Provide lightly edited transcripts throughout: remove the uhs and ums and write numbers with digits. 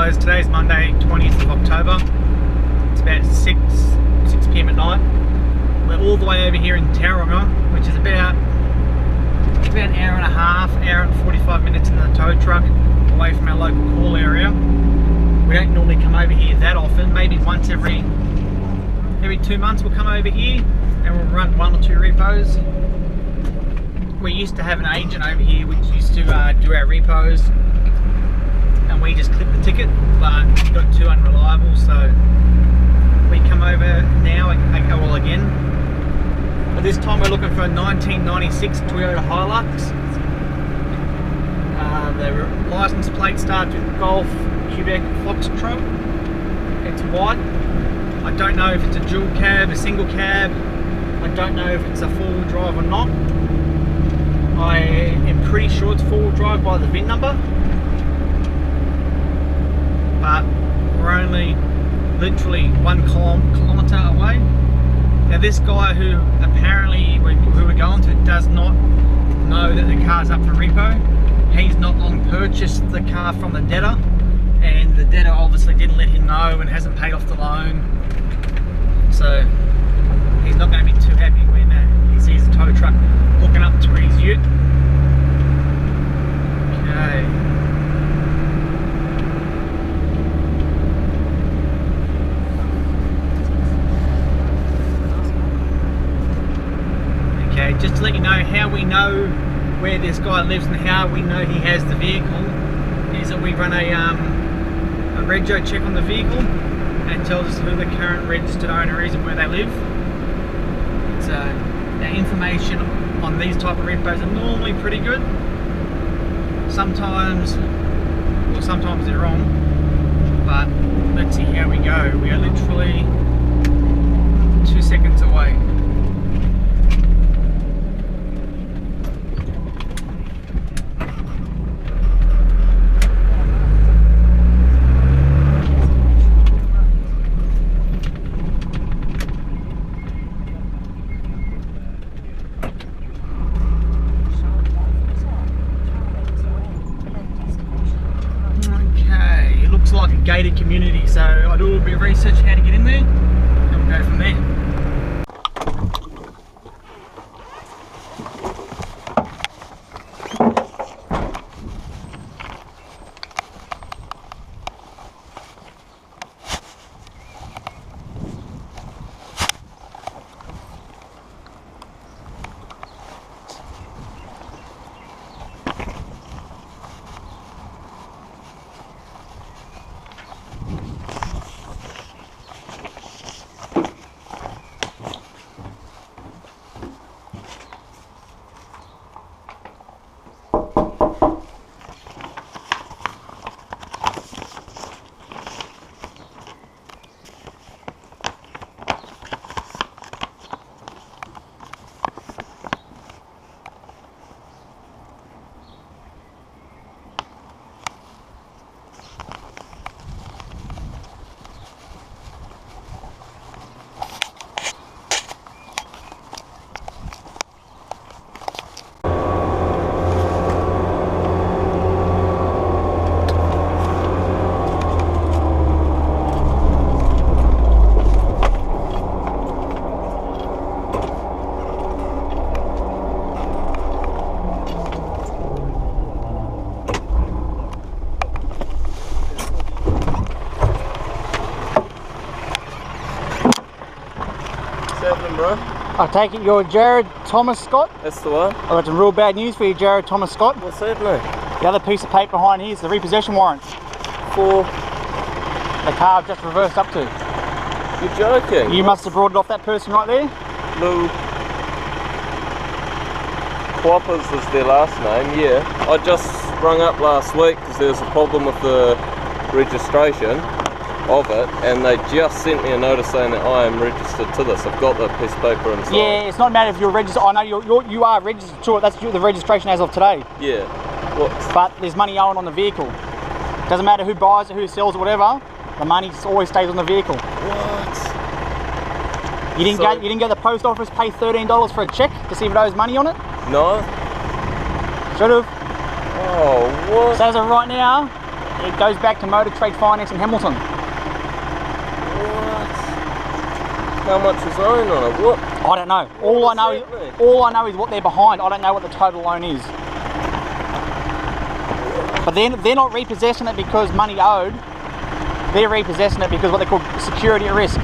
guys, today's Monday 20th of October. It's about 6 p.m. at night. We're all the way over here in Tehran, which is about an hour and a half, hour and 45 minutes in the tow truck away from our local call area. We don't normally come over here that often, maybe once every 2 months we'll come over here and we'll run 1 or 2 repos. We used to have an agent over here which used to do our repos, and we just clipped the ticket, but it got too unreliable, so we come over now again. But this time we're looking for a 1996 Toyota Hilux. The license plate starts with Golf, Quebec, Foxtrot. It's white. I don't know if it's a dual cab, a single cab. I don't know if it's a four-wheel drive or not. I am pretty sure it's four-wheel drive by the VIN number. But we're only literally 1 kilometre away. Now this guy who apparently who we're going to does not know that the car's up for repo. He's not long purchased the car from the debtor, and the debtor obviously didn't let him know and hasn't paid off the loan. So he's not going to be too happy when he sees the tow truck hooking up to his ute. Okay. Okay, just to let you know how we know where this guy lives and how we know he has the vehicle is that we run a rego check on the vehicle, and it tells us who the current registered owner is and where they live. So the information on these type of repos are normally pretty good. Sometimes they're wrong, but let's see how we go. We are literally 2 seconds away. Like a gated community, so I do a little bit of research how to get in there and we'll go from there. Bro. I take it you're Jared Thomas Scott? That's the one. I've got some real bad news for you, Jared Thomas Scott. What's happening? The other piece of paper behind here is the repossession warrant For? the car I've just reversed up to. You're joking? You must have brought it off that person right there? Lou Quappers is their last name, yeah. I just rung up last week because there was a problem with the registration of it, and they just sent me a notice saying that I am registered to this. I've got the piece of paper inside. Yeah, it's not a matter if you're registered. I know you are registered to it. That's the registration as of today. Yeah. What? But there's money owing on the vehicle. Doesn't matter who buys it, who sells it, whatever. The money always stays on the vehicle. What? You didn't go to the post office, pay $13 for a check to see if it owes money on it? No. Should have. Oh, what? So as of right now, It goes back to Motor Trade Finance in Hamilton. What? How much is owing on it? What? I don't know. All I know is what they're behind. I don't know what the total loan is. But they're not repossessing it because money owed. They're repossessing it because what they call security at risk.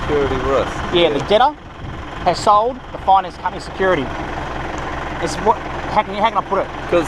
Security risk. Yeah, the debtor has sold the finance company security. It's what? How can I put it? Because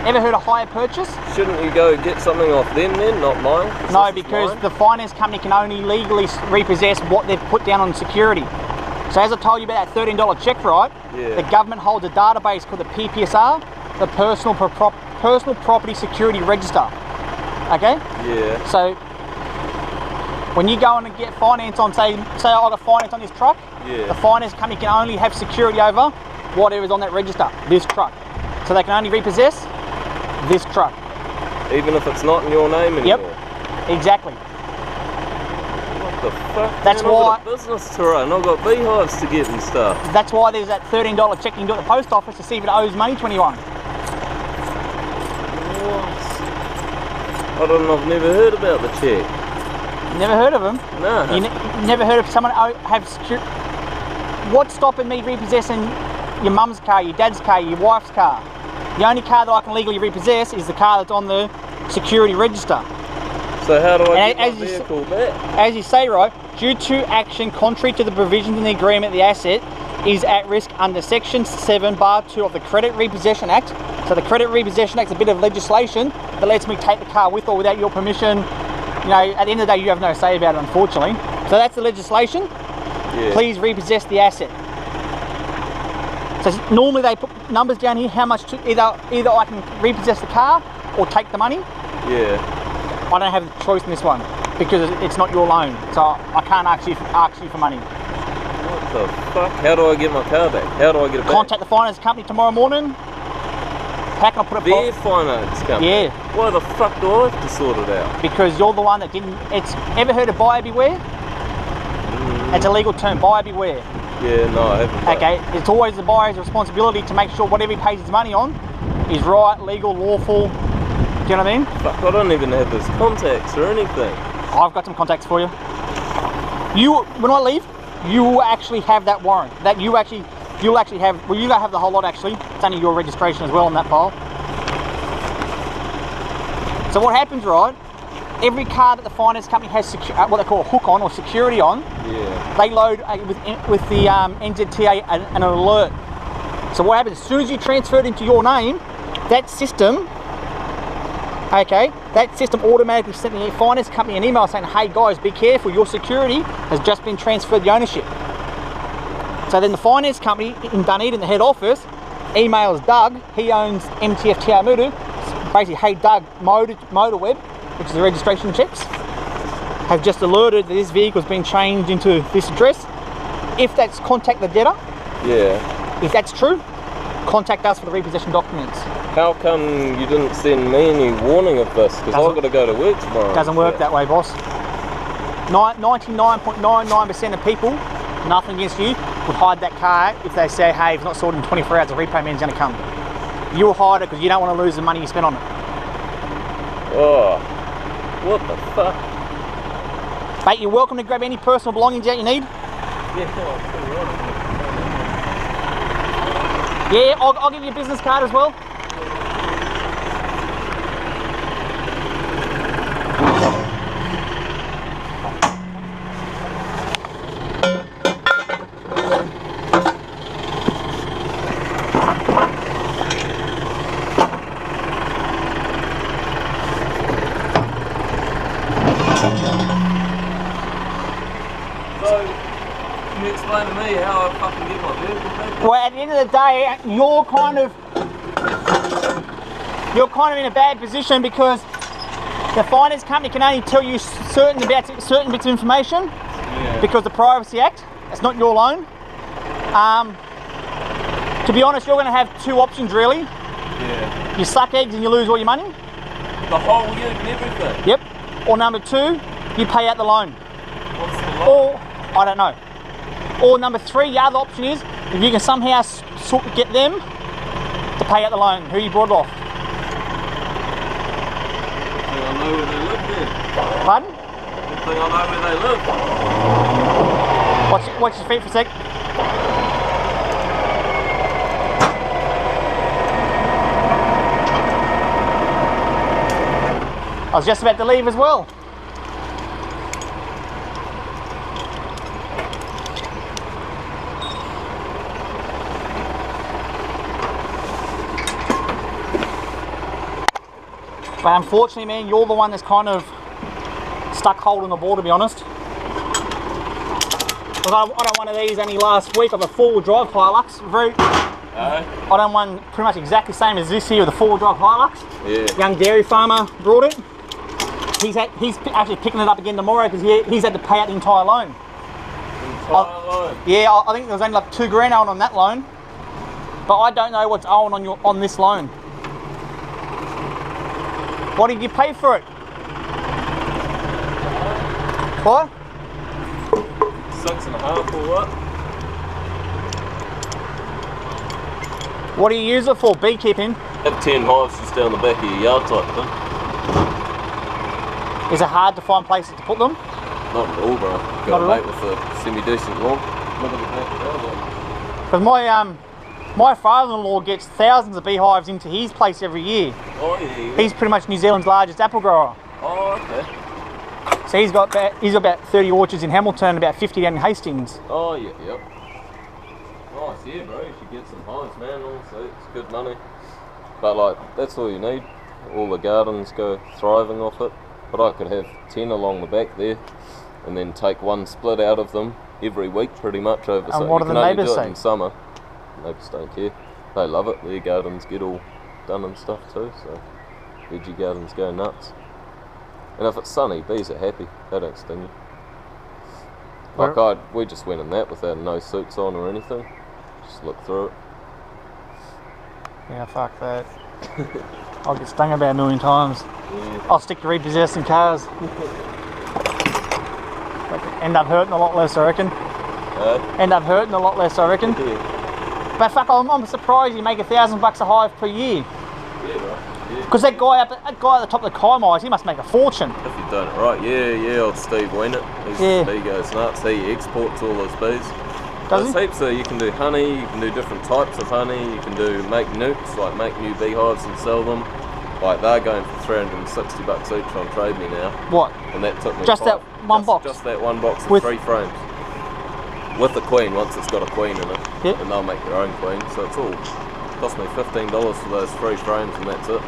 ever heard of hire purchase? shouldn't you go get something off them then, not mine? No, because the finance company can only legally repossess what they've put down on security. So as I told you about that $13 check, right? Yeah. The government holds a database called the PPSR, the Personal Property Security Register. Okay? Yeah. So when you go in and get finance on, say I got finance on this truck, Yeah. the finance company can only have security over whatever is on that register, this truck. So they can only repossess this truck. Even if it's not in your name anymore? Yep, exactly. What the fuck? That's man, why- I've got a business to run, I've got beehives to get and stuff. That's why there's that $13 check you can do at the post office to see if it owes money to anyone. What? I don't know, I've never heard about the check. Never heard of them? No. You never heard of someone have security? What's stopping me repossessing your mum's car, your dad's car, your wife's car? The only car that I can legally repossess is the car that's on the security register. So how do I And get as my you vehicle back? As you say, right, due to action contrary to the provisions in the agreement, the asset is at risk under Section 7, Bar 2 of the Credit Repossession Act. So the Credit Repossession Act is a bit of legislation that lets me take the car with or without your permission. You know, at the end of the day, you have no say about it, unfortunately. So that's the legislation. Yeah. Please repossess the asset. So normally they put numbers down here, how much to, either I can repossess the car or take the money. Yeah. I don't have the choice in this one because it's not your loan. So I can't ask you for money. What the fuck? How do I get my car back? How do I get it back? Contact the finance company tomorrow morning. How can I put it Their finance company? Yeah. Why the fuck do I have to sort it out? Because you're the one that didn't. It's ever heard of buyer beware? It's a legal term, buyer beware. Yeah, no, I haven't. Okay, it's always the buyer's responsibility to make sure whatever he pays his money on is right, legal, lawful. Do you know what I mean? Fuck, I don't even have his contacts or anything. I've got some contacts for you. When I leave, you will actually have that warrant. You'll actually have. Well, you don't have the whole lot actually. It's only your registration as well on that file. So what happens, right? Every car that the finance company has what they call a hook on or security on, Yeah. they load with the NZTA an alert. So what happens, as soon as you transfer it into your name, that system automatically sent the finance company an email saying, hey guys, be careful, your security has just been transferred the ownership. So then the finance company in Dunedin, the head office, emails Doug, he owns MTF Te Amutu, basically, hey Doug, Motorweb, which is the registration checks, have just alerted that this vehicle has been changed into this address. If that's contact the debtor, Yeah. if that's true, contact us for the repossession documents. How come you didn't send me any warning of this? Because I've got to go to work tomorrow. Doesn't work that way, boss. 99.99% of people, nothing against you, would hide that car if they say, hey, if it's not sorted in 24 hours, the repo man's going to come. You'll hide it because you don't want to lose the money you spent on it. Oh, what the fuck? Mate, you're welcome to grab any personal belongings that you need. Yeah, I'll give you a business card as well. Can you explain to me how I fucking get my vehicle back? Well, at the end of the day, you're kind of in a bad position because the finance company can only tell you certain bits of information because the Privacy Act. It's not your loan. To be honest, you're going to have two options really. Yeah. You suck eggs and you lose all your money. The whole year and everything? Yep. Or number two, you pay out the loan. What's the loan? Or, I don't know. Or number three, the other option is if you can somehow get them to pay out the loan, who you brought it off. Yeah, know where they live then. Pardon? Good thing I know where they live. Watch your feet for a sec. I was just about to leave as well. But unfortunately, man, you're the one that's kind of stuck holding the ball, to be honest. Because I done one of these only last week of a four-wheel drive Hilux. I done one pretty much exactly the same as this here with a four-wheel drive Hilux. Yeah. Young dairy farmer brought it. He's actually picking it up again tomorrow because he's had to pay out the entire loan. Loan? Yeah, I think there was only like $2,000 owed on that loan. But I don't know what's owing on this loan. What did you pay for it? What? 6.5 or what? What do you use it for? Beekeeping? Have 10 hives just down the back of your yard type thing. Is it hard to find places to put them? Not at all, bro. Got a mate with a semi-decent lawn. Look at the back of Because my father-in-law gets thousands of beehives into his place every year. Oh yeah. He's pretty much New Zealand's largest apple grower. Oh, okay. So he's got about 30 orchards in Hamilton, about 50 down in Hastings. Oh yeah, yep. Nice, yeah, bro. You should get some hives, man. Also, it's good money. But like, that's all you need. All the gardens go thriving off it. But I could have 10 along the back there, and then take one split out of them every week, pretty much over. And what do the neighbours say? In summer, neighbours don't care. They love it. Their gardens get all done and stuff too. So veggie gardens go nuts. And if it's sunny, bees are happy. They don't sting you. Like we just went in that without no suits on or anything. Just look through it. Yeah, fuck that. I'll get stung about a million times. Yeah. I'll stick to repossessing cars. End up hurting a lot less, I reckon. End up hurting a lot less, I reckon. Yeah. But fuck, I'm surprised you make $1,000 a hive per year. Yeah, right. Because that guy at the top of the Kaimais, he must make a fortune. If you've done it right, yeah, old Steve Wienert. He goes nuts. He exports all those bees. Does he? Heaps, so you can do honey, you can do different types of honey, you can make nukes, like make new beehives and sell them. Like they're going for $360 each on Trade Me now. What? And that took me just that one box? Just that one box with 3 frames. With the queen, once it's got a queen in it. Yep. And they'll make their own queen. So it's all, cost me $15 for those 3 frames and that's it.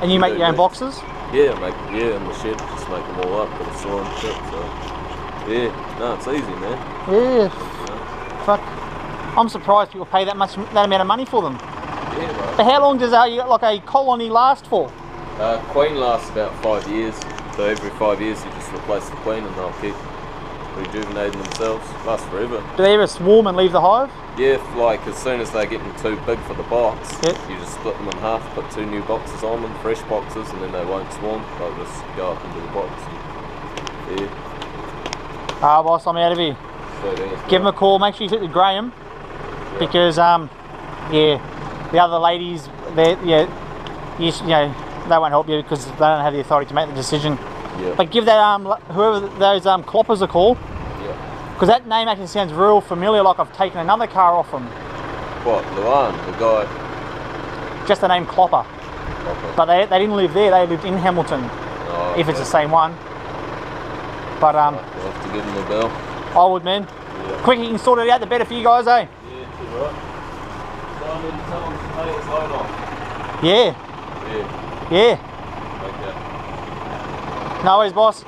And you make your own boxes? Yeah, in the shed, just make them all up, put a saw and shit, so. Yeah, no, it's easy, man. Yeah. Fuck. I'm surprised people pay that amount of money for them. Yeah, right. But how long does a colony last for? Queen lasts about 5 years. So every 5 years you just replace the queen and they'll keep rejuvenating themselves. Lasts forever. Do they ever swarm and leave the hive? Yeah, like as soon as they're getting too big for the box, yep. You just split them in half, put 2 new boxes on them, fresh boxes, and then they won't swarm. They'll just go up into the box. And, yeah. Ah, boss, I'm out of here. Give him a call. Make sure you hit the Graham, because yeah, the other ladies, they they won't help you because they don't have the authority to make the decision. Yeah. But give that whoever those cloppers a call. Yeah. Because that name actually sounds real familiar, like I've taken another car off them. What, Luan, the guy? Just the name Clopper. But they didn't live there, they lived in Hamilton. Oh, if it's the same one. But I'll have to give him a bell. I would, man. Yeah. Quick, you can sort it out, the better for you guys, eh? Yeah, you're right. So I need to tell him to pay his loan off. Yeah. Yeah. Yeah. Okay. No worries, boss.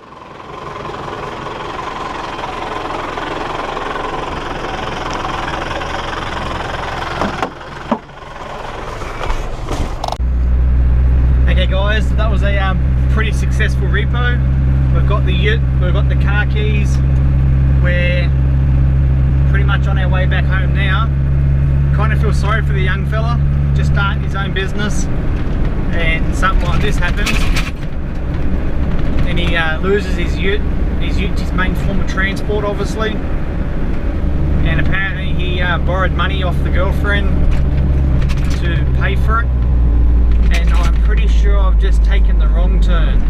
Okay guys, that was a pretty successful repo. We've got the ute, we've got the car keys. We're pretty much on our way back home now. Kind of feel sorry for the young fella, just starting his own business and something like this happens. And he loses his ute. His ute's his main form of transport, obviously. And apparently he borrowed money off the girlfriend to pay for it. And I'm pretty sure I've just taken the wrong turn.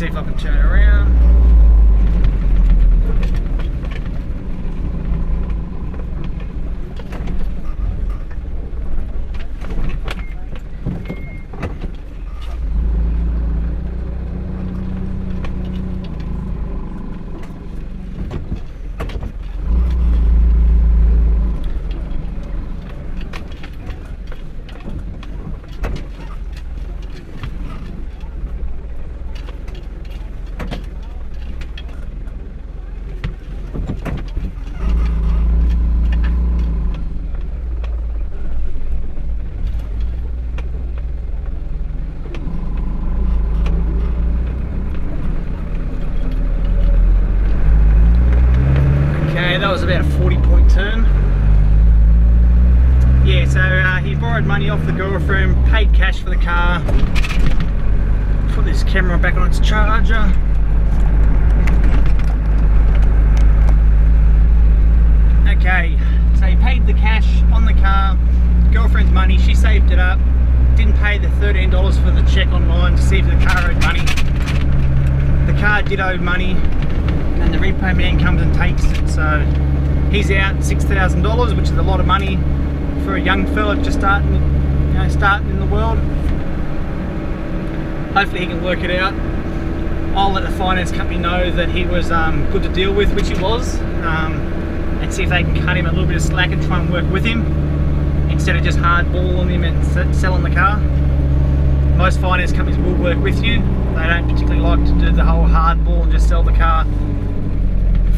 see if I can turn it around. That was about a 40-point turn. Yeah, so he borrowed money off the girlfriend, paid cash for the car. Put this camera back on its charger. Okay, so he paid the cash on the car, girlfriend's money, she saved it up, didn't pay the $13 for the check online to see if the car owed money. The car did owe money, and the repo man comes and takes it, so he's out $6,000, which is a lot of money for a young fella just starting in the world. Hopefully he can work it out. I'll let the finance company know that he was good to deal with, which he was, and see if they can cut him a little bit of slack and try and work with him instead of just hardballing him and selling the car. Most finance companies will work with you. They don't particularly like to do the whole hardball and just sell the car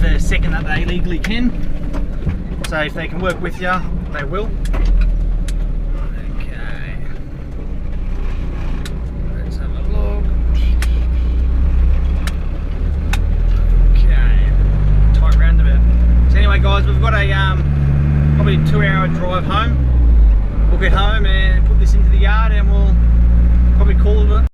the second that they legally can. So if they can work with you, they will. Okay. Let's have a look. Okay. Tight roundabout. So anyway guys, we've got a probably 2-hour drive home. We'll get home and put this into the yard and we'll probably call it